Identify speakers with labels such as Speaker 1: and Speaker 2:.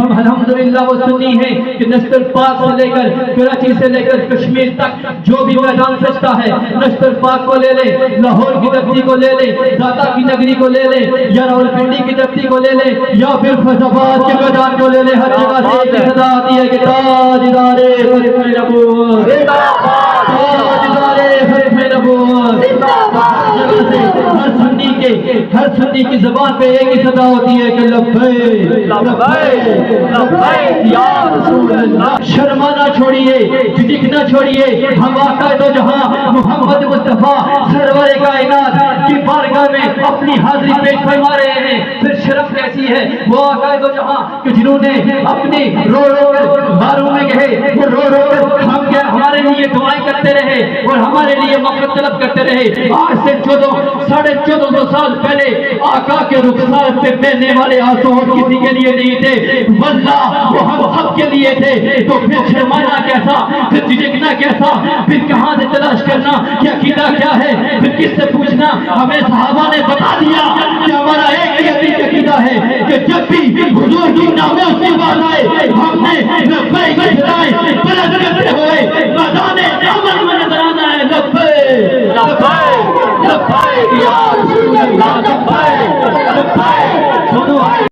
Speaker 1: ہم الحمدللہ وہ سنی ہیں کہ نشتر پاک سے لے کر کراچی سے لے کر کشمیر تک جو بھی میدان سجتا ہے نشتر پاک کو لے لے، لاہور کی دھرتی کو لے لے، داتا کی نگری کو لے لے، یا راولپنڈی کی دھرتی کو لے لے، یا پھر فیض آباد کے میدان کو لے لے، ہر جگہ سے ایک صدا آتی ہے کہ تاجدار ختم نبوت، تاجدار ختم نبوت، ہر سنی کی زبان پہ ایک ہی صدا ہوتی ہے کہ لبیک لبیک لبیک یا رسول اللہ۔ شرمانا چھوڑیے، جھکنا چھوڑیے، ہم آقا دو جہاں محمد مصطفیٰ سرور کائنات کی بارگاہ میں اپنی حاضری پیش فرما رہے ہیں۔ پھر شرف کیسی ہے وہ آقا دو جہاں کہ جنہوں نے اپنی رو رو کر باروں میں گئے، وہ رو رو کر ہم کیا ہمارے لیے دعائیں کرتے رہے اور ہمارے لیے مغفرت طلب کرتے رہے۔ آج سے 1450 سال پہلے آقا کے رخسار پہ بہنے والے آنسو کسی کے لیے نہیں تھے، واللہ وہ ہم سب کے لیے تھے۔ تو پھر شرمانا کیسا، پھر جھجکنا کیسا، پھر کہاں سے تلاش کرنا کہ عقیدہ کیا ہے، پھر کس سے پوچھنا؟ ہمیں صحابہ نے بتا دیا کہ ہمارا ایک ہی عقیدہ ہے کہ جب بھی حضور کی ناموں سے بات آئے ہم نے لبیک کی صدائیں بلند کرتے ہوئے میدان عمل